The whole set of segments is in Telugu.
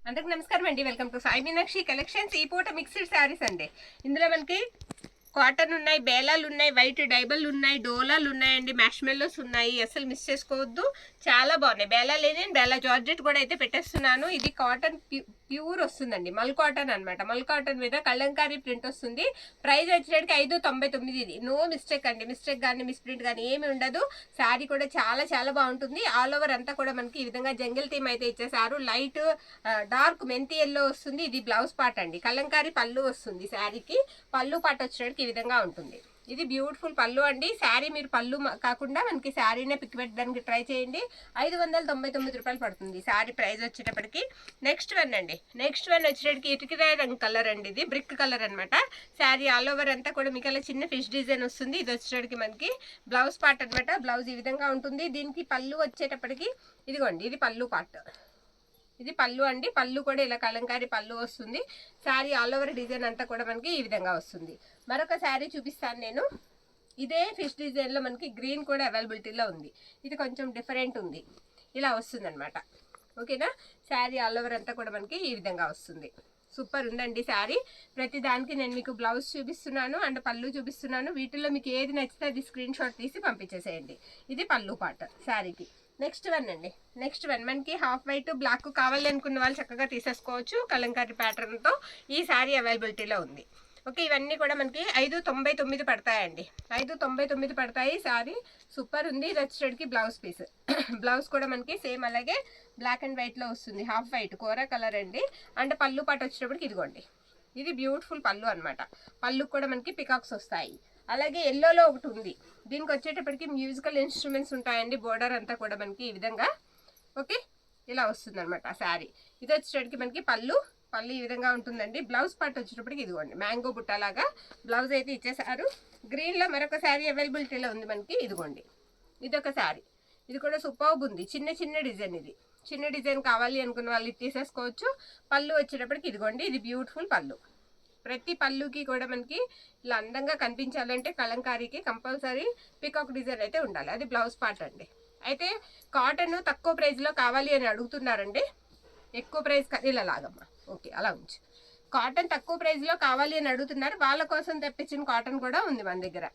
అందరికి నమస్కారం అండి. Welcome to Sai Meenakshi collections. ఈ పూట మిక్స్డ్ శారీస్ అండి. ఇందులో మనకి కాటన్ ఉన్నాయి, బేలాలు ఉన్నాయి, వైట్ డైబల్ ఉన్నాయి, డోలాలు ఉన్నాయండి, మ్యాష్మెల్లోస్ ఉన్నాయి. అసలు మిస్ చేసుకోవద్దు, చాలా బాగున్నాయి. బేలాలు బేలా జార్జెట్ కూడా అయితే పెట్టేస్తున్నాను. ఇది కాటన్ ప్యూర్ వస్తుందండి, మల్ కాటన్ అనమాట. మల్ కాటన్ మీద కలంకారీ ప్రింట్ వస్తుంది. ప్రైస్ వచ్చేటికి 599. ఇది నో మిస్టేక్ అండి, మిస్టేక్ కానీ మిస్ప్రింట్ కానీ ఏమి ఉండదు. శారీ కూడా చాలా చాలా బాగుంటుంది. ఆల్ ఓవర్ అంతా కూడా మనకి ఈ విధంగా జంగిల్ థీమ్ అయితే ఇచ్చేసారు. లైట్ డార్క్ మెంతి ఎల్లో వస్తుంది. ఇది బ్లౌజ్ పార్ట్ అండి. కలంకారీ పళ్ళు వస్తుంది. శారీకి పళ్ళు పార్ట్ వచ్చేటికి ఈ విధంగా ఉంటుంది. ఇది బ్యూటిఫుల్ పళ్ళు అండి. శారీ మీరు పళ్ళు కాకుండా మనకి శారీనే పిక్ పెట్టడానికి ట్రై చేయండి. 599 రూపాయలు పడుతుంది శారీ ప్రైస్ వచ్చేటప్పటికి. నెక్స్ట్ వన్ అండి. నెక్స్ట్ వన్ వచ్చేటప్పటికి ఇటుకరాయ రంగు కలర్ అండి. ఇది బ్రిక్ కలర్ అనమాట. శారీ ఆల్ ఓవర్ అంతా కూడా మీకు అలా చిన్న ఫిష్ డిజైన్ వస్తుంది. ఇది వచ్చేటప్పటికి మనకి బ్లౌజ్ పార్ట్ అనమాట. బ్లౌజ్ ఈ విధంగా ఉంటుంది. దీనికి పళ్ళు వచ్చేటప్పటికి ఇదిగోండి, ఇది పళ్ళు పార్ట్. ఇది పళ్ళు అండి. పళ్ళు కూడా ఇలా కలంకారీ పళ్ళు వస్తుంది. శారీ ఆల్ ఓవర్ డిజైన్ అంతా కూడా మనకి ఈ విధంగా వస్తుంది. మరొక శారీ చూపిస్తాను నేను. ఇదే ఫిష్ డిజైన్లో మనకి గ్రీన్ కూడా అవైలబిలిటీలో ఉంది. ఇది కొంచెం డిఫరెంట్ ఉంది, ఇలా వస్తుంది అనమాట. ఓకేనా. శారీ ఆల్ ఓవర్ అంతా కూడా మనకి ఈ విధంగా వస్తుంది. సూపర్ ఉందండి శారీ. ప్రతి దానికి నేను మీకు బ్లౌజ్ చూపిస్తున్నాను అండ్ పళ్ళు చూపిస్తున్నాను. వీటిల్లో మీకు ఏది నచ్చితే అది స్క్రీన్ షాట్ తీసి పంపించేసేయండి. ఇది పళ్ళు పార్ట్ శారీకి. నెక్స్ట్ వన్ అండి. నెక్స్ట్ వన్ మనకి హాఫ్ వైట్ బ్లాక్ కావాలి అనుకున్న వాళ్ళు చక్కగా తీసేసుకోవచ్చు. కలంకారీ ప్యాటర్న్తో ఈ శారీ అవైలబిలిటీలో ఉంది. ఓకే, ఇవన్నీ కూడా మనకి 599 పడతాయండి. 599 పడతాయి. శారీ సూపర్ ఉంది. ఇది వచ్చేటికి బ్లౌజ్ పీస్. బ్లౌజ్ కూడా మనకి సేమ్ అలాగే బ్లాక్ అండ్ వైట్లో వస్తుంది. హాఫ్ వైట్ కోరా కలర్ అండి. అండ్ పళ్ళు పాటు వచ్చేటప్పటికి ఇదిగోండి, ఇది బ్యూటిఫుల్ పళ్ళు అనమాట. పళ్ళు కూడా మనకి పికాక్స్ వస్తాయి. అలాగే ఎల్లోలో ఒకటి ఉంది. దీనికి వచ్చేటప్పటికి మ్యూజికల్ ఇన్స్ట్రుమెంట్స్ ఉంటాయండి. బోర్డర్ అంతా కూడా మనకి ఈ విధంగా ఓకే ఇలా వస్తుంది అనమాట శారీ. ఇది వచ్చేటప్పటికి మనకి పళ్ళు ఈ విధంగా ఉంటుందండి. బ్లౌజ్ పార్ట్ వచ్చేటప్పటికి ఇదిగోండి, మ్యాంగో బుట్టలాగా బ్లౌజ్ అయితే ఇచ్చేసారు. గ్రీన్లో మరొక శారీ అవైలబిలిటీలో ఉంది మనకి. ఇదిగోండి, ఇదొక శారీ. ఇది కూడా సూపర్బ్ ఉంది. చిన్న చిన్న డిజైన్. ఇది చిన్న డిజైన్ కావాలి అనుకున్న వాళ్ళు ఇది తీసేసుకోవచ్చు. పళ్ళు వచ్చేటప్పటికి ఇదిగోండి, ఇది బ్యూటిఫుల్ పళ్ళు. ప్రతి పళ్ళుకి కూడా మనకి ఇలా అందంగా కనిపించాలంటే కలంకారీకి కంపల్సరీ పికాక్ డిజైన్ అయితే ఉండాలి. అది బ్లౌజ్ పార్ట్ అండి. అయితే కాటన్ తక్కువ ప్రైస్లో కావాలి అని అడుగుతున్నారండి. ఎక్కువ ప్రైస్ ఇలా లాగమ్మా. ఓకే, అలా ఉంచు. కాటన్ తక్కువ ప్రైస్లో కావాలి అని అడుగుతున్నారు. వాళ్ళ కోసం తెప్పించిన కాటన్ కూడా ఉంది మన దగ్గర.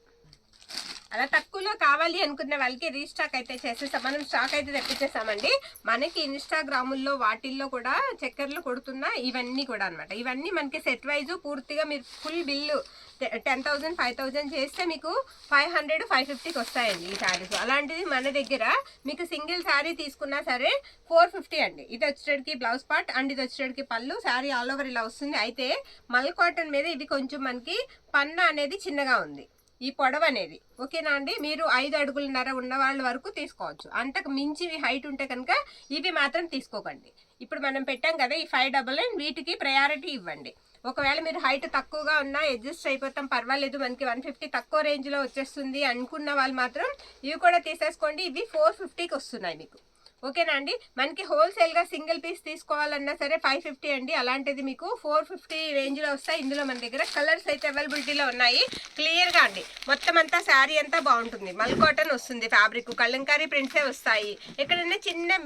అలా తక్కువలో కావాలి అనుకున్న వాళ్ళకి రీస్టాక్ అయితే చేసేసాం. మనం స్టాక్ అయితే తెప్పించేసామండి. మనకి ఇన్స్టాగ్రాముల్లో వాటిల్లో కూడా చక్కెరలు కొడుతున్న ఇవన్నీ కూడా అనమాట. ఇవన్నీ మనకి సెట్ వైజు పూర్తిగా మీరు ఫుల్ బిల్లు 10,000 5,000 చేస్తే మీకు 500 550కి వస్తాయండి ఈ శారీస్. అలాంటిది మన దగ్గర మీకు సింగిల్ శారీ తీసుకున్నా సరే 450 అండి. ఇది వచ్చేటికి బ్లౌజ్ పార్ట్ అండ్ ఇది వచ్చేటికి పళ్ళు. శారీ ఆల్ ఓవర్ ఇలా వస్తుంది. అయితే మల్ కాటన్ మీద ఇది కొంచెం మనకి పన్నా అనేది చిన్నగా ఉంది, ఈ పొడవు అనేది. ఓకేనా అండి. మీరు 5 అడుగులన్నర ఉన్న వాళ్ళ వరకు తీసుకోవచ్చు. అంతకు మించి హైట్ ఉంటే కనుక ఇవి మాత్రం తీసుకోకండి. ఇప్పుడు మనం పెట్టాం కదా ఈ 599, వీటికి ప్రయారిటీ ఇవ్వండి. ఒకవేళ మీరు హైట్ తక్కువగా ఉన్నా అడ్జస్ట్ అయిపోతాం, పర్వాలేదు, మనకి 150 తక్కువ రేంజ్లో వచ్చేస్తుంది అనుకున్న వాళ్ళు మాత్రం ఇవి కూడా తీసేసుకోండి. ఇవి 450కి వస్తున్నాయి మీకు. ఓకేనా అండి. మనకి హోల్సేల్గా సింగిల్ పీస్ తీసుకోవాలన్నా సరే 550 అండి. అలాంటిది మీకు 450 రేంజ్లో వస్తాయి. ఇందులో మన దగ్గర కలర్స్ అయితే అవైలబిలిటీలో ఉన్నాయి. క్లియర్గా అండి మొత్తం అంతా శారీ అంతా బాగుంటుంది. మల్ కాటన్ వస్తుంది. ఫ్యాబ్రిక్ కలంకారీ ప్రింట్సే వస్తాయి. ఎక్కడైనా చిన్న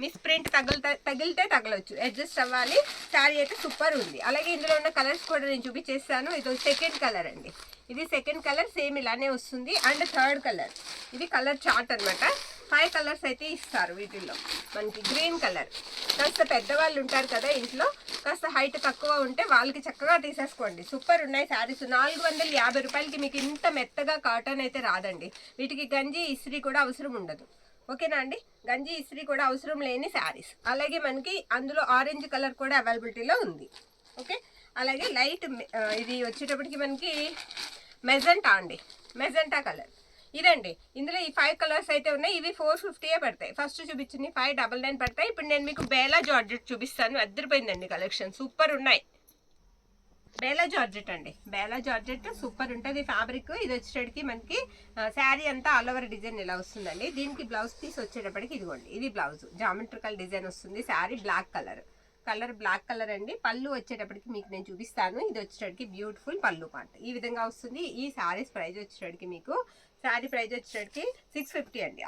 మిస్ ప్రింట్ తగిలితే తగలవచ్చు, అడ్జస్ట్ అవ్వాలి. శారీ అయితే సూపర్ ఉంది. అలాగే ఇందులో ఉన్న కలర్స్ కూడా నేను చూపించేస్తాను. ఇది సెకండ్ కలర్ అండి. ఇది సెకండ్ కలర్ సేమ్ ఇలానే వస్తుంది. అండ్ థర్డ్ కలర్, ఇది కలర్ చార్ట్ అనమాట. 5 కలర్స్ అయితే ఇస్తారు వీటిల్లో. మనకి గ్రీన్ కలర్, కాస్త పెద్దవాళ్ళు ఉంటారు కదా ఇంట్లో, కాస్త హైట్ తక్కువ ఉంటే వాళ్ళకి చక్కగా తీసేసుకోండి. సూపర్ ఉన్నాయి శారీస్. 450 రూపాయలకి మీకు ఇంత మెత్తగా కాటన్ అయితే రాదండి. వీటికి గంజి ఇస్త్రీ కూడా అవసరం ఉండదు. ఓకేనా అండి. గంజి ఇస్త్రీ కూడా అవసరం లేని శారీస్. అలాగే మనకి అందులో ఆరెంజ్ కలర్ కూడా అవైలబిలిటీలో ఉంది. ఓకే, అలాగే లైట్ ఇది వచ్చేటప్పటికి మనకి మెజెంటా అండి, మెజెంటా కలర్ ఇదండి. ఇందులో ఈ 5 కలర్స్ అయితే ఉన్నాయి. ఇవి 450 పడతాయి. ఫస్ట్ చూపించింది 599 పడతాయి. ఇప్పుడు నేను మీకు బేలా జార్జెట్ చూపిస్తాను. అద్దరిపోయిందండి కలెక్షన్, సూపర్ ఉన్నాయి. బేలా జార్జెట్ అండి. బేలా జార్జెట్ సూపర్ ఉంటుంది ఫ్యాబ్రిక్. ఇది వచ్చేటప్పటికి మనకి శారీ అంతా ఆల్ ఓవర్ డిజైన్ ఇలా వస్తుందండి. దీనికి బ్లౌజ్ పీస్ వచ్చేటప్పటికి ఇదిగోండి, ఇది బ్లౌజ్ జామెట్రికల్ డిజైన్ వస్తుంది. Sari black colour black colour అండి. పళ్ళు వచ్చేటప్పటికి మీకు నేను చూపిస్తాను. ఇది వచ్చేటప్పటికి బ్యూటిఫుల్ పళ్ళు పార్ట్ ఈ విధంగా వస్తుంది. ఈ శారీస్ ప్రైస్ వచ్చేటప్పటికి మీకు శారీ ప్రైస్ వచ్చేటప్పటికి 650 అండి.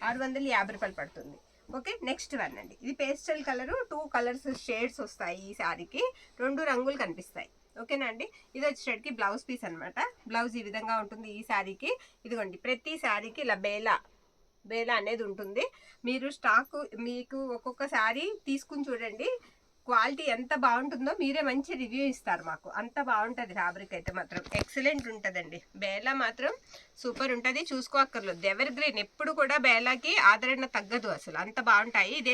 650 రూపాయలు పడుతుంది. ఓకే, నెక్స్ట్ వన్ అండి. ఇది పేస్టల్ కలరు, 2 కలర్స్ షేడ్స్ వస్తాయి ఈ శారీకి, 2 రంగులు కనిపిస్తాయి. ఓకేనా అండి. ఇది వచ్చేసరికి బ్లౌజ్ పీస్ అనమాట. బ్లౌజ్ ఈ విధంగా ఉంటుంది ఈ శారీకి. ఇదిగోండి, ప్రతి శారీకి ఇలా బేలా అనేది ఉంటుంది. మీరు స్టాక్ మీకు ఒక్కొక్క శారీ తీసుకుని చూడండి, క్వాలిటీ ఎంత బాగుంటుందో మీరే మంచి రివ్యూ ఇస్తారు మాకు. అంత బాగుంటుంది ఫ్యాబ్రిక్ అయితే మాత్రం ఎక్సలెంట్ ఉంటుందండి. బేలా మాత్రం సూపర్ ఉంటుంది, చూసుకోక్కర్లేదు. ఎవర్ గ్రీన్, ఎప్పుడు కూడా బేలాకి ఆదరణ తగ్గదు అసలు, అంత బాగుంటాయి. ఇది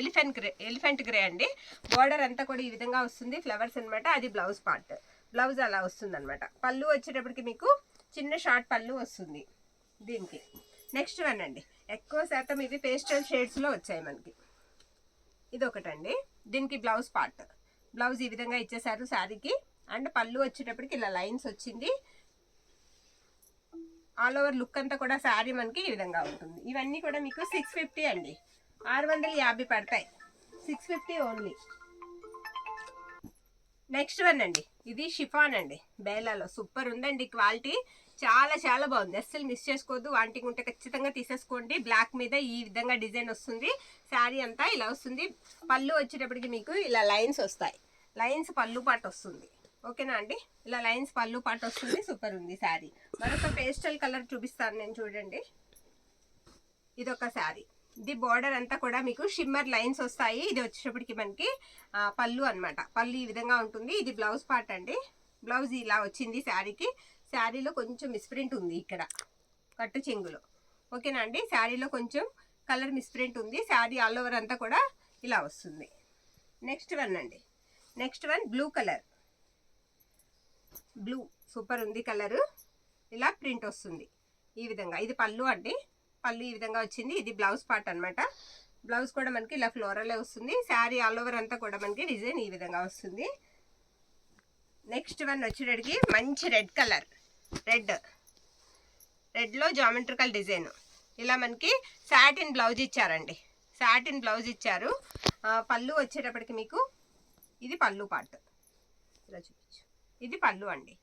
ఎలిఫెంట్ గ్రే అండి. బోర్డర్ అంతా కూడా ఈ విధంగా వస్తుంది, ఫ్లవర్స్ అనమాట. అది బ్లౌజ్ పార్ట్. బ్లౌజ్ అలా వస్తుంది అనమాట. పళ్ళు వచ్చేటప్పటికి మీకు చిన్న షార్ట్ పళ్ళు వస్తుంది దీనికి. నెక్స్ట్ వన్ అండి, ఎక్కువ శాతం ఇవి పేస్టల్ షేడ్స్లో వచ్చాయి మనకి. ఇది ఒకటండి. దీనికి బ్లౌజ్ పార్ట్, బ్లౌజ్ ఈ విధంగా ఇచ్చేసారు శారీకి. అండ్ పళ్ళు వచ్చేటప్పటికి ఇలా లైన్స్ వచ్చింది. ఆల్ ఓవర్ లుక్ అంతా కూడా శారీ మనకి ఈ విధంగా ఉంటుంది. ఇవన్నీ కూడా మీకు 650 అండి, 650 పడతాయి. 650 ఓన్లీ. నెక్స్ట్ వన్ అండి, ఇది షిఫాన్ అండి, బేలాలో సూపర్ ఉందండి. క్వాలిటీ చాలా చాలా బాగుంది, అస్సలు మిస్ చేసుకోవద్దు. వాంటింగ్ ఉంటే ఖచ్చితంగా తీసేసుకోండి. బ్లాక్ మీద ఈ విధంగా డిజైన్ వస్తుంది. శారీ అంతా ఇలా వస్తుంది. పళ్ళు వచ్చేటప్పటికి మీకు ఇలా లైన్స్ వస్తాయి, లైన్స్ పళ్ళు పాటు వస్తుంది. ఓకేనా అండి, ఇలా లైన్స్ పళ్ళు పాటు వస్తుంది. సూపర్ ఉంది శారీ. మరొక పేస్టల్ కలర్ చూపిస్తాను నేను, చూడండి. ఇదొక శారీ. ఇది బార్డర్ అంతా కూడా మీకు షిమ్మర్ లైన్స్ వస్తాయి. ఇది వచ్చేటప్పటికి మనకి పళ్ళు అనమాట. పళ్ళు ఈ విధంగా ఉంటుంది. ఇది బ్లౌజ్ పార్ట్ అండి. బ్లౌజ్ ఇలా వచ్చింది శారీకి. శారీలో కొంచెం మిస్ప్రింట్ ఉంది ఇక్కడ కట్టు చెంగులో. ఓకేనా అండి, శారీలో కొంచెం కలర్ మిస్ప్రింట్ ఉంది. శారీ ఆల్ ఓవర్ అంతా కూడా ఇలా వస్తుంది. నెక్స్ట్ వన్ అండి, next one blue colour. Blue super ఉంది కలరు. ఇలా ప్రింట్ వస్తుంది ఈ విధంగా. ఇది పళ్ళు అండి, పళ్ళు ఈ విధంగా వచ్చింది. ఇది బ్లౌజ్ పార్ట్ అనమాట. బ్లౌజ్ కూడా మనకి ఇలా ఫ్లోరలే వస్తుంది. శారీ ఆల్ ఓవర్ అంతా కూడా మనకి డిజైన్ ఈ విధంగా వస్తుంది. నెక్స్ట్ వన్ వచ్చేటడికి మంచి రెడ్ కలర్, రెడ్లో జామెట్రికల్ డిజైన్. ఇలా మనకి సాటిన్ బ్లౌజ్ ఇచ్చారండి, సాటిన్ బ్లౌజ్ ఇచ్చారు. పళ్ళు వచ్చేటప్పటికి మీకు ఇది పళ్ళు పార్ట్, ఇలా చూపించు. ఇది పళ్ళు అండి.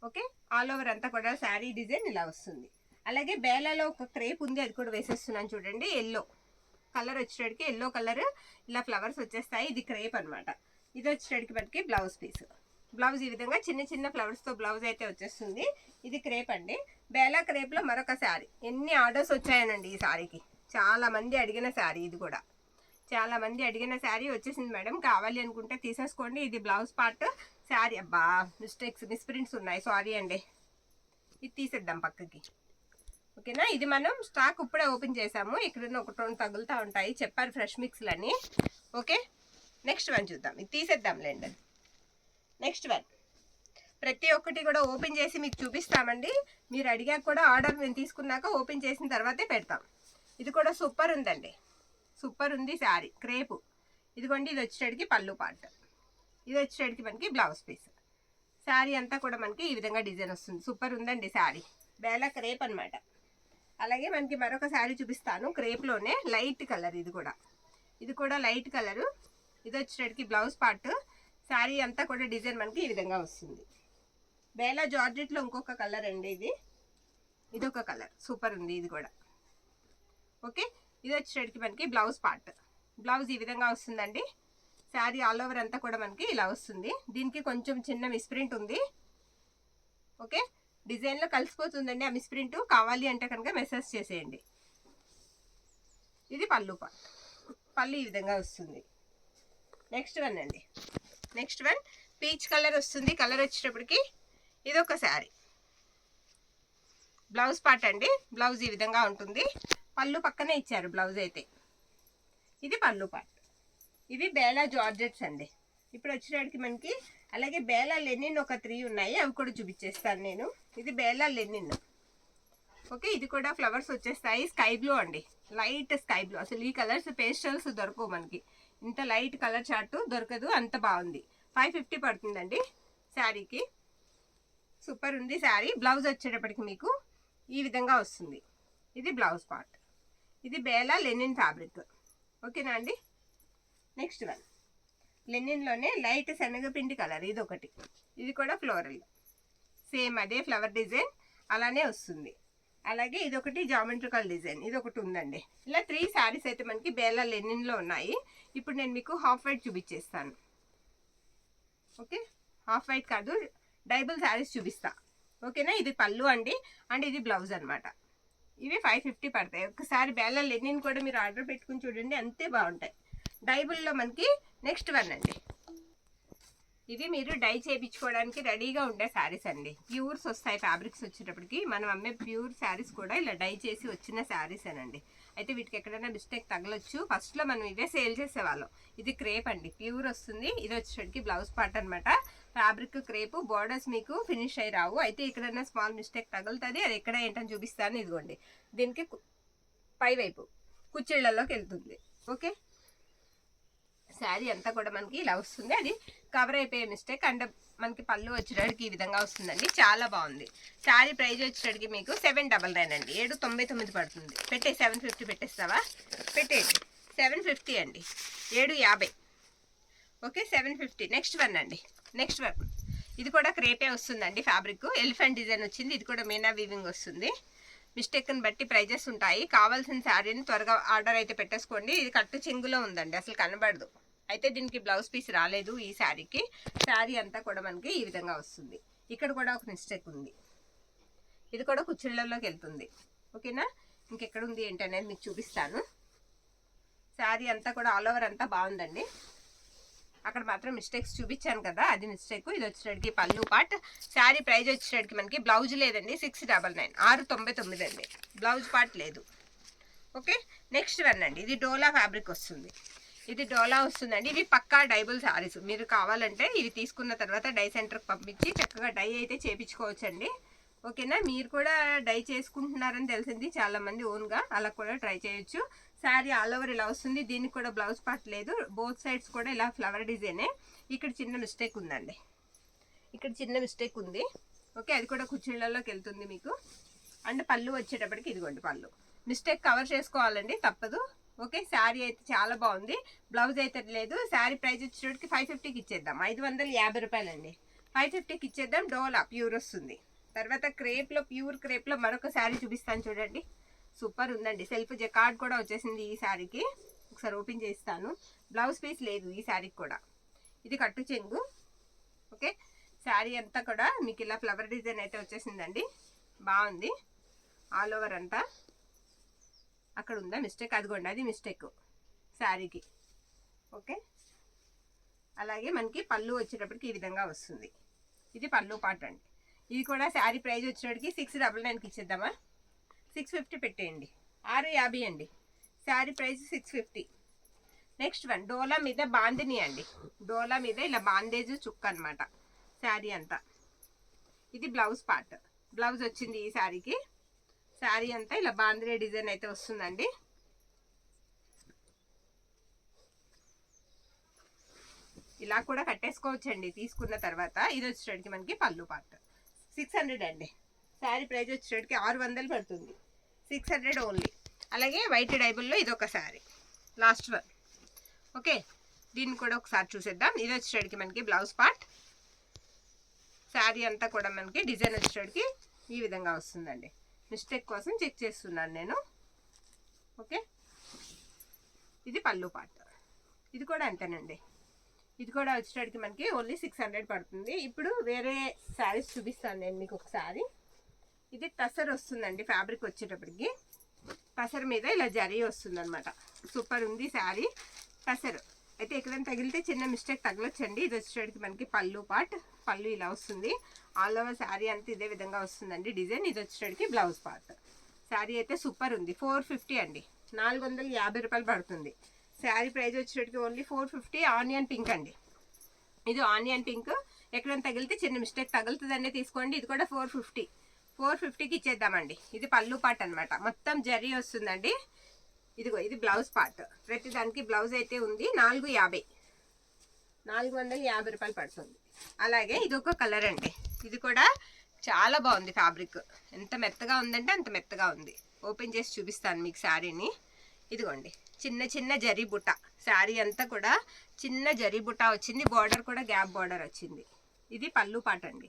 ఓకే, ఆల్ ఓవర్ అంతా కూడా శారీ డిజైన్ ఇలా వస్తుంది. అలాగే బేలాలో ఒక క్రేప్ ఉంది, అది కూడా వేసేస్తున్నాను చూడండి. ఎల్లో కలర్ వచ్చేటడికి, ఎల్లో కలర్ ఇలా ఫ్లవర్స్ వచ్చేస్తాయి. ఇది క్రేప్ అనమాట. ఇది వచ్చేటడికి మనకి బ్లౌజ్ పీస్. బ్లౌజ్ ఈ విధంగా చిన్న చిన్న ఫ్లవర్స్తో బ్లౌజ్ అయితే వచ్చేస్తుంది. ఇది క్రేప్ అండి. బేలా క్రేప్లో మరొక శారీ. ఎన్ని ఆర్డర్స్ వచ్చాయనండి ఈ శారీకి, చాలా మంది అడిగిన శారీ. ఇది కూడా చాలా మంది అడిగిన శారీ వచ్చేసింది మేడం, కావాలి అనుకుంటే తీసేసుకోండి. ఇది బ్లౌజ్ పార్ట్. శారీ అబ్బా మిస్ప్రింట్స్ ఉన్నాయి, సారీ అండి. ఇది తీసేద్దాం పక్కకి. ఓకేనా, ఇది మనం స్టాక్ ఇప్పుడే ఓపెన్ చేసాము. ఇక్కడ ఒక 2 తగులుతూ ఉంటాయి, చెప్పారు ఫ్రెష్ మిక్స్లని. ఓకే, నెక్స్ట్ వన్ చూద్దాం. ఇది తీసేద్దాంలేండి. నెక్స్ట్ వన్ ప్రతి ఒక్కటి కూడా ఓపెన్ చేసి మీకు చూపిస్తామండి. మీరు అడిగాక కూడా ఆర్డర్ మేము తీసుకున్నాక ఓపెన్ చేసిన తర్వాతే పెడతాం. ఇది కూడా సూపర్ ఉందండి, సూపర్ ఉంది శారీ. క్రేపు ఇదిగోండి. ఇది వచ్చేటికి పళ్ళు పార్ట్, ఇది వచ్చేటికి మనకి బ్లౌజ్ పీస్. శారీ అంతా కూడా మనకి ఈ విధంగా డిజైన్ వస్తుంది. సూపర్ ఉందండి శారీ. బేలా క్రేప్ అనమాట. అలాగే మనకి మరొక శారీ చూపిస్తాను, క్రేప్లోనే లైట్ కలర్. ఇది కూడా లైట్ కలరు. ఇది వచ్చేటికి బ్లౌజ్ పార్ట్. శారీ అంతా కూడా డిజైన్ మనకి ఈ విధంగా వస్తుంది. బేలా జార్జెట్లో ఇంకొక కలర్ అండి. ఇది ఒక కలర్, సూపర్ ఉంది ఇది కూడా. ఓకే, ఇది వచ్చేటికి మనకి బ్లౌజ్ పార్ట్. బ్లౌజ్ ఈ విధంగా వస్తుందండి. శారీ ఆల్ ఓవర్ అంతా కూడా మనకి ఇలా వస్తుంది. దీనికి కొంచెం చిన్న మిస్ప్రింట్ ఉంది. ఓకే, డిజైన్లో కలిసిపోతుందండి ఆ మిస్ప్రింట్. కావాలి అంటే కనుక మెసేజ్ చేసేయండి. ఇది పళ్ళు పార్ట్. పళ్ళు ఈ విధంగా వస్తుంది. నెక్స్ట్ వన్ అండి, నెక్స్ట్ వన్ పీచ్ కలర్ వస్తుంది. కలర్ వచ్చేటప్పటికి ఇది ఒక శారీ. బ్లౌజ్ పార్ట్ అండి. బ్లౌజ్ ఈ విధంగా ఉంటుంది. పళ్ళు పక్కనే ఇచ్చారు బ్లౌజ్ అయితే. ఇది పళ్ళు పార్ట్. ఇవి బేలా జార్జెట్స్ అండి. ఇప్పుడు వచ్చేటికి మనకి అలాగే బేలా లెనిన్ ఒక 3 ఉన్నాయి, అవి కూడా చూపించేస్తాను నేను. ఇది బేలా లెనిన్. ఓకే, ఇది కూడా ఫ్లవర్స్ వచ్చేస్తాయి. స్కై బ్లూ అండి, లైట్ స్కై బ్లూ. అసలు ఈ కలర్స్ పేస్టల్స్ దొరకవు మనకి, ఇంత లైట్ కలర్ చార్ట్ దొరకదు. అంత బాగుంది. 550 పడుతుందండి శారీకి. సూపర్ ఉంది శారీ. బ్లౌజ్ వచ్చేటప్పటికి మీకు ఈ విధంగా వస్తుంది. ఇది బ్లౌజ్ పార్ట్. ఇది బేలా లెనిన్ ఫ్యాబ్రిక్. ఓకేనా అండి. నెక్స్ట్ వన్ లెనిన్లోనే లైట్ శనగపిండి కలర్. ఇది ఒకటి. ఇది కూడా ఫ్లోరల్, సేమ్ అదే ఫ్లవర్ డిజైన్ అలానే వస్తుంది. అలాగే ఇది ఒకటి జామెట్రికల్ డిజైన్, ఇది ఒకటి ఉందండి. ఇలా 3 శారీస్ అయితే మనకి బేలా లెనిన్లో ఉన్నాయి. ఇప్పుడు నేను మీకు హాఫ్ వైట్ చూపించేస్తాను. ఓకే, హాఫ్ వైట్ కాదు, డైబుల్ శారీస్ చూపిస్తా. ఓకేనా, ఇది పళ్ళు అండి, అండ్ ఇది బ్లౌజ్ అనమాట. ఇవి 550 పడతాయి. ఒకసారి బేలా లెనిన్ కూడా మీరు ఆర్డర్ పెట్టుకుని చూడండి, అంతే బాగుంటాయి. డైబుల్లో మనకి నెక్స్ట్ వన్ అండి. ఇవి మీరు డై చేయించుకోవడానికి రెడీగా ఉండే శారీస్ అండి. ప్యూర్స్ వస్తాయి ఫ్యాబ్రిక్స్ వచ్చేటప్పటికి. మనం అమ్మే ప్యూర్ శారీస్ కూడా ఇలా డై చేసి వచ్చిన శారీస్ అనండి. అయితే వీటికి ఎక్కడైనా మిస్టేక్ తగలొచ్చు. ఫస్ట్లో మనం ఇవే సేల్ చేసేవాళ్ళం. ఇది క్రేప్ అండి, ప్యూర్ వస్తుంది. ఇది వచ్చేటికి బ్లౌజ్ పార్ట్ అనమాట. ఫ్యాబ్రిక్ క్రేప్, బోర్డర్స్ మీకు ఫినిష్ అయ్యి రావు. అయితే ఎక్కడైనా స్మాల్ మిస్టేక్ తగులుతుంది, అది ఎక్కడ ఏంటని చూపిస్తాను. ఇదిగోండి, దీనికి పై వైపు కుచ్చిళ్ళలోకి వెళ్తుంది. ఓకే, శారీ అంతా కూడా మనకి ఇలా వస్తుంది. అది కవర్ అయిపోయే మిస్టేక్. అండ్ మనకి పళ్ళు వచ్చేటడికి ఈ విధంగా వస్తుందండి. చాలా బాగుంది. శారీ ప్రైస్ వచ్చేటడికి మీకు 799 అండి, 799 పడుతుంది. పెట్టే 750 పెట్టేస్తావా? పెట్టేయండి, 750 అండి, 750. ఓకే, 750. నెక్స్ట్ వన్ అండి, నెక్స్ట్ వన్. ఇది కూడా క్రేపే వస్తుందండి. ఫ్యాబ్రిక్ ఎలిఫెంట్ డిజైన్ వచ్చింది. ఇది కూడా మీనా వీవింగ్ వస్తుంది. మిస్టేక్ని బట్టి ప్రైజెస్ ఉంటాయి. కావాల్సిన శారీని త్వరగా ఆర్డర్ అయితే పెట్టేసుకోండి. ఇది కట్టు చెంగులో ఉందండి, అసలు కనబడదు. అయితే దీనికి బ్లౌజ్ పీస్ రాలేదు ఈ శారీకి. శారీ అంతా కూడా మనకి ఈ విధంగా వస్తుంది. ఇక్కడ కూడా ఒక మిస్టేక్ ఉంది, ఇది కూడా కుచ్చిళ్ళలోకి వెళ్తుంది. ఓకేనా, ఇంకెక్కడ ఉంది ఏంటనేది మీకు చూపిస్తాను. శారీ అంతా కూడా ఆల్ ఓవర్ అంతా బాగుందండి. అక్కడ మాత్రం మిస్టేక్స్ చూపించాను కదా, అది మిస్టేక్. ఇది వచ్చేటికి పళ్ళు పార్ట్. శారీ ప్రైస్ వచ్చేటికి మనకి బ్లౌజ్ లేదండి, 699, 699 అండి. బ్లౌజ్ పార్ట్ లేదు. ఓకే, నెక్స్ట్ వన్ అండి. ఇది డోలా ఫ్యాబ్రిక్ వస్తుంది. ఇది డోలా వస్తుందండి. ఇవి పక్కా డైబుల్ శారీస్. మీరు కావాలంటే ఇవి తీసుకున్న తర్వాత డై సెంటర్కి పంపించి చక్కగా డై అయితే చేయించుకోవచ్చండి. ఓకేనా, మీరు కూడా డై చేసుకుంటున్నారని తెలిసింది చాలామంది ఓన్గా, అలా కూడా ట్రై చేయొచ్చు. శారీ ఆల్ ఓవర్ ఇలా వస్తుంది. దీనికి కూడా బ్లౌజ్ పార్ట్ లేదు. బోత్ సైడ్స్ కూడా ఇలా ఫ్లవర్ డిజైనే. ఇక్కడ చిన్న మిస్టేక్ ఉందండి, ఇక్కడ చిన్న మిస్టేక్ ఉంది. ఓకే, అది కూడా కుచ్చిళ్ళలోకి వెళ్తుంది మీకు. అండ్ పళ్ళు వచ్చేటప్పటికి ఇదిగోండి పళ్ళు. మిస్టేక్ కవర్ చేసుకోవాలండి, తప్పదు. ఓకే, శారీ అయితే చాలా బాగుంది. బ్లౌజ్ అయితే లేదు. శారీ ప్రైస్ వచ్చేటప్పటికి 550కి ఇచ్చేద్దాం. 550 రూపాయలండి, 550కి ఇచ్చేద్దాం. డోలా ప్యూర్ వస్తుంది. తర్వాత క్రేప్లో, ప్యూర్ క్రేప్లో మరొక శారీ చూపిస్తాను చూడండి. సూపర్ ఉందండి. సెల్ఫ్ జకార్డ్ కూడా వచ్చేసింది ఈ శారీకి. ఒకసారి ఓపెన్ చేస్తాను. బ్లౌజ్ పీస్ లేదు ఈ శారీకి కూడా. ఇది కట్టు చెంగు. ఓకే, శారీ అంతా కూడా మీకు ఇలా ఫ్లవర్ డిజైన్ అయితే వచ్చేసిందండి. బాగుంది ఆల్ ఓవర్ అంతా. అక్కడ ఉందా మిస్టేక్? అదిగోండి, అది మిస్టేక్ శారీకి. ఓకే, అలాగే మనకి పళ్ళు వచ్చేటప్పటికి ఈ విధంగా వస్తుంది. ఇది పళ్ళు పార్ట్ అండి. ఇది కూడా శారీ ప్రైస్ వచ్చేటప్పటికి 699కి ఇచ్చేద్దామా? 650 పెట్టేయండి, 650 అండి. శారీ ప్రైస్ 650. నెక్స్ట్ వన్ డోలా మీద బాందిని అండి. డోలా మీద ఇలా బాందేజ్ చుక్క అనమాట శారీ అంతా. ఇది బ్లౌజ్ పార్ట్. బ్లౌజ్ వచ్చింది ఈ శారీకి. శారీ అంతా ఇలా బాంద్రే డిజైన్ అయితే వస్తుందండి. ఇలా కూడా కట్టేసుకోవచ్చండి తీసుకున్న తర్వాత. ఇది వచ్చేటికి మనకి పళ్ళు పార్ట్. 600 అండి. శారీ ప్రైస్ వచ్చేటికి 600 పడుతుంది. 600 ఓన్లీ. అలాగే వైట్ డైబుల్లో ఇది ఒక శారీ, లాస్ట్ వన్. ఓకే, దీన్ని కూడా ఒకసారి చూసేద్దాం. ఇది వచ్చేటికి మనకి బ్లౌజ్ పార్ట్. శారీ అంతా కూడా మనకి డిజైన్ వచ్చేటికి ఈ విధంగా వస్తుందండి. మిస్టేక్ కోసం చెక్ చేస్తున్నాను నేను. ఓకే, ఇది పళ్ళు పార్ట్. ఇది కూడా అంతేనండి. ఇది కూడా వచ్చేటికి మనకి ఓన్లీ 600 పడుతుంది. ఇప్పుడు వేరే శారీస్ చూపిస్తాను నేను మీకు ఒకసారి. ఇది టసర్ వస్తుందండి ఫ్యాబ్రిక్ వచ్చేటప్పటికి. టసర్ మీద ఇలా జరీ వస్తుంది అనమాట. సూపర్ ఉంది శారీ. టసర్ అయితే ఎక్కడైనా తగిలితే చిన్న మిస్టేక్ తగలొచ్చండి. ఇది వచ్చేటికి మనకి పళ్ళు పార్ట్. పళ్ళు ఇలా వస్తుంది. ఆల్ ఓవర్ శారీ అంతా ఇదే విధంగా వస్తుందండి డిజైన్. ఇది వచ్చేటికి బ్లౌజ్ పార్ట్. శారీ అయితే సూపర్ ఉంది. 450 అండి, 450 రూపాయలు పడుతుంది. శారీ ప్రైస్ వచ్చేటికి ఓన్లీ 450. ఆనియన్ పింక్ అండి. ఇది ఆనియన్ పింక్. ఎక్కడైనా తగిలితే చిన్న మిస్టేక్ తగులుతుందండి, తీసుకోండి. ఇది కూడా 450. 450కి ఇచ్చేద్దామండి. ఇది పళ్ళు పార్ట్ అనమాట. మొత్తం జరీ వస్తుందండి. ఇదిగో ఇది బ్లౌజ్ పార్ట్. ప్రతి దానికి బ్లౌజ్ అయితే ఉంది. 450, 450 రూపాయలు పడుతుంది. అలాగే ఇది ఒక కలర్ అండి. ఇది కూడా చాలా బాగుంది. ఫ్యాబ్రిక్ ఎంత మెత్తగా ఉందంటే అంత మెత్తగా ఉంది. ఓపెన్ చేసి చూపిస్తాను మీకు శారీని. ఇదిగోండి, చిన్న చిన్న జరీ బుట్ట. శారీ అంతా కూడా చిన్న జరీ బుట్ట వచ్చింది. బార్డర్ కూడా గ్యాప్ బార్డర్ వచ్చింది. ఇది పళ్ళు పార్ట్ అండి.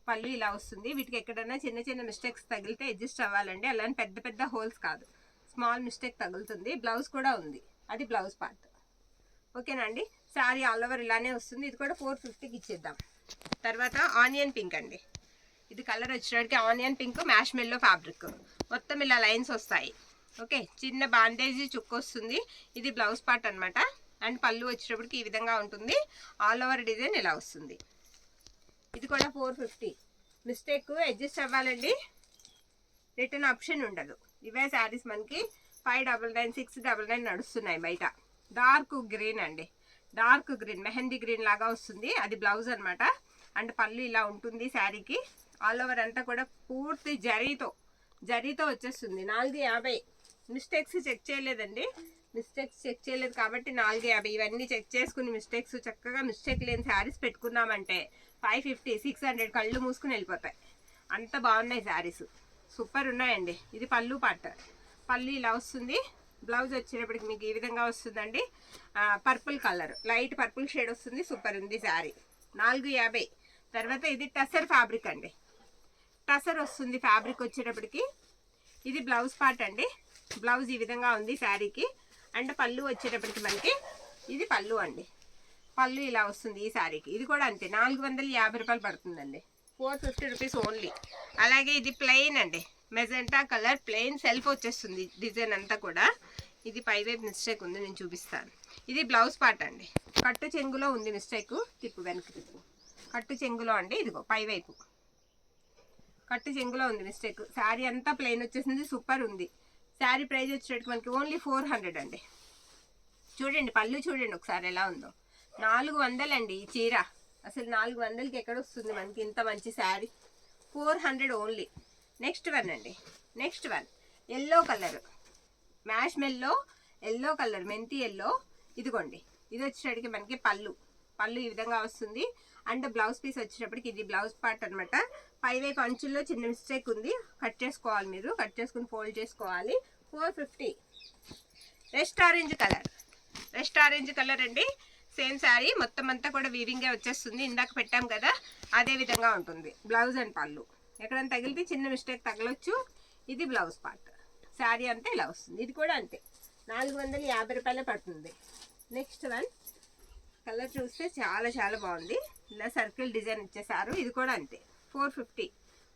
పళ్ళు ఇలా వస్తుంది. వీటికి ఎక్కడైనా చిన్న చిన్న మిస్టేక్స్ తగిలితే అడ్జస్ట్ అవ్వాలండి, అలానే పెద్ద పెద్ద హోల్స్ కాదు, స్మాల్ మిస్టేక్ తగులుతుంది. బ్లౌజ్ కూడా ఉంది, అది బ్లౌజ్ పార్ట్. ఓకేనా అండి. శారీ ఆల్ ఓవర్ ఇలానే వస్తుంది. ఇది కూడా 450కి ఇచ్చేద్దాం. తర్వాత ఆనియన్ పింక్ అండి. ఇది కలర్ వచ్చేటికి ఆనియన్ పింక్ మ్యాష్ మెల్లో ఫ్యాబ్రిక్, మొత్తం ఇలా లైన్స్ వస్తాయి. ఓకే, చిన్న బాండేజీ చుక్క వస్తుంది. ఇది బ్లౌజ్ పార్ట్ అనమాట. అండ్ పళ్ళు వచ్చేటప్పటికి ఈ విధంగా ఉంటుంది. ఆల్ ఓవర్ డిజైన్ ఇలా వస్తుంది. ఇది కూడా 450. మిస్టేక్ అడ్జస్ట్ అవ్వాలండి, రిటర్న్ ఆప్షన్ ఉండదు. ఇవే శారీస్ మనకి 599, 699 నడుస్తున్నాయి బయట. డార్క్ గ్రీన్ అండి, డార్క్ గ్రీన్, మెహందీ గ్రీన్ లాగా వస్తుంది. అది బ్లౌజ్ అనమాట. అండ్ పళ్ళు ఇలా ఉంటుంది శారీకి. ఆల్ ఓవర్ అంతా కూడా పూర్తి జరీతో వచ్చేస్తుంది. 450. మిస్టేక్స్ చెక్ చేయలేదండి, మిస్టేక్స్ చెక్ చేయలేదు కాబట్టి 450. ఇవన్నీ చెక్ చేసుకుని మిస్టేక్స్ చక్కగా మిస్టేక్ లేని శారీస్ పెట్టుకున్నామంటే 550, 600 కళ్ళు మూసుకుని వెళ్ళిపోతాయి. అంత బాగున్నాయి శారీస్, సూపర్ ఉన్నాయండి. ఇది పళ్ళు పార్ట్. పళ్ళు ఇలా వస్తుంది. బ్లౌజ్ వచ్చేటప్పటికి మీకు ఈ విధంగా వస్తుందండి. Purple colour, light purple shade వస్తుంది. సూపర్ ఉంది శారీ. 450. తర్వాత ఇది టసర్ ఫ్యాబ్రిక్ అండి. టసర్ వస్తుంది ఫ్యాబ్రిక్ వచ్చేటప్పటికి. ఇది బ్లౌజ్ పార్ట్ అండి. బ్లౌజ్ ఈ విధంగా ఉంది శారీకి. అండ్ పళ్ళు వచ్చేటప్పటికి మనకి ఇది పళ్ళు అండి. పళ్ళు ఇలా వస్తుంది ఈ శారీకి. ఇది కూడా అంతే, 450 రూపాయలు పడుతుందండి. 450 రూపీస్ ఓన్లీ. అలాగే ఇది ప్లెయిన్ అండి, మెజెంటా కలర్ ప్లెయిన్ సెల్ఫ్ వచ్చేస్తుంది డిజైన్ అంతా కూడా. ఇది పైవైపు మిస్టేక్ ఉంది, నేను చూపిస్తాను. ఇది బ్లౌజ్ పార్ట్ అండి. కట్టు చెంగులో ఉంది మిస్టేక్, తిప్పు వెనక్కి తిప్పు. కట్టు చెంగులో అండి, ఇదిగో పైవైపు కట్టు చెంగులో ఉంది మిస్టేక్. శారీ అంతా ప్లెయిన్ వచ్చేసింది, సూపర్ ఉంది. శారీ ప్రైస్ వచ్చేటట్టు మనకి ఓన్లీ 400 అండి. చూడండి పళ్ళు చూడండి ఒకసారి ఎలా ఉందో. 400 అండి ఈ చీర. అసలు 400కి ఎక్కడ వస్తుంది మనకి ఇంత మంచి శారీ. 400 ఓన్లీ. నెక్స్ట్ వన్ అండి, next one yellow colour, mash మెల్లో ఎల్లో కలర్, మెంతి ఎల్లో. ఇదిగోండి, ఇది వచ్చేటప్పటికి మనకి పళ్ళు ఈ విధంగా వస్తుంది. అండ్ బ్లౌజ్ పీస్ వచ్చేటప్పటికి ఇది బ్లౌజ్ పార్ట్ అనమాట. పైవైపు అంచుల్లో చిన్న మిస్టేక్ ఉంది, కట్ చేసుకోవాలి. మీరు కట్ చేసుకుని ఫోల్డ్ చేసుకోవాలి. 450. రెస్ట్ ఆరెంజ్ కలర్ అండి. సేమ్ శారీ మొత్తం అంతా కూడా వీవింగే వచ్చేస్తుంది. ఇందాక పెట్టాం కదా, అదే విధంగా ఉంటుంది. బ్లౌజ్ అండ్ పళ్ళు ఎక్కడైనా తగిలితే చిన్న మిస్టేక్ తగలొచ్చు. ఇది బ్లౌజ్ పార్ట్. శారీ అంతా ఇలా వస్తుంది. ఇది కూడా అంతే, 450 రూపాయలే పడుతుంది. నెక్స్ట్ వన్ కలర్ చూస్తే చాలా చాలా బాగుంది. ఇలా సర్కిల్ డిజైన్ ఇచ్చేసారు. ఇది కూడా అంతే, 450.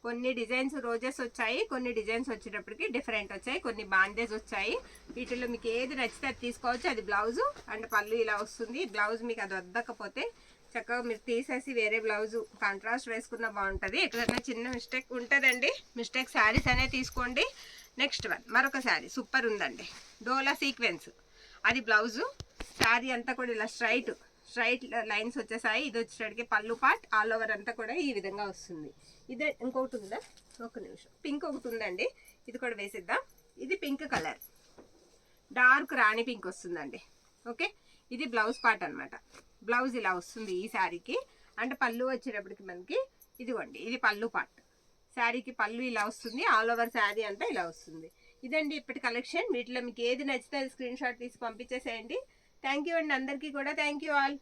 కొన్ని డిజైన్స్ రోజెస్ వచ్చాయి, కొన్ని డిజైన్స్ వచ్చేటప్పటికి డిఫరెంట్ వచ్చాయి, కొన్ని బాండేజ్ వచ్చాయి. వీటిలో మీకు ఏది నచ్చితే అది తీసుకోవచ్చు. అది బ్లౌజు అండ్ పళ్ళు ఇలా వస్తుంది. బ్లౌజ్ మీకు అది వద్దకపోతే చక్కగా మీరు తీసేసి వేరే బ్లౌజు కాంట్రాస్ట్ వేసుకున్న బాగుంటుంది. ఎక్కడైనా చిన్న మిస్టేక్ ఉంటుందండి, మిస్టేక్ శారీస్ అనేది తీసుకోండి. నెక్స్ట్ వన్ మరొక శారీ సూపర్ ఉందండి, డోలా సీక్వెన్స్. అది బ్లౌజు. శారీ అంతా కూడా ఇలా స్ట్రైట్ లైన్స్ వచ్చేసాయి. ఇది వచ్చేటికి పళ్ళు పార్ట్. ఆల్ ఓవర్ అంతా కూడా ఈ విధంగా వస్తుంది. ఇదే ఇంకొకటి ఉందా, ఒక నిమిషం, పింక్ ఒకటి ఉందండి, ఇది కూడా వేసేద్దాం. ఇది పింక్ కలర్, డార్క్ రాణి పింక్ వస్తుందండి. ఓకే, ఇది బ్లౌజ్ పార్ట్ అనమాట. బ్లౌజ్ ఇలా వస్తుంది ఈ శారీకి. అంటే పళ్ళు వచ్చేటప్పటికి మనకి ఇదిగోండి, ఇది పళ్ళు పార్ట్. శారీకి పళ్ళు ఇలా వస్తుంది. ఆల్ ఓవర్ శారీ అంతా ఇలా వస్తుంది. ఇదండి ఇప్పటి కలెక్షన్. వీటిలో మీకు ఏది నచ్చితే అది స్క్రీన్ షాట్ తీసి పంపించేసేయండి. థ్యాంక్ యూ అండి అందరికీ కూడా. Thank you all.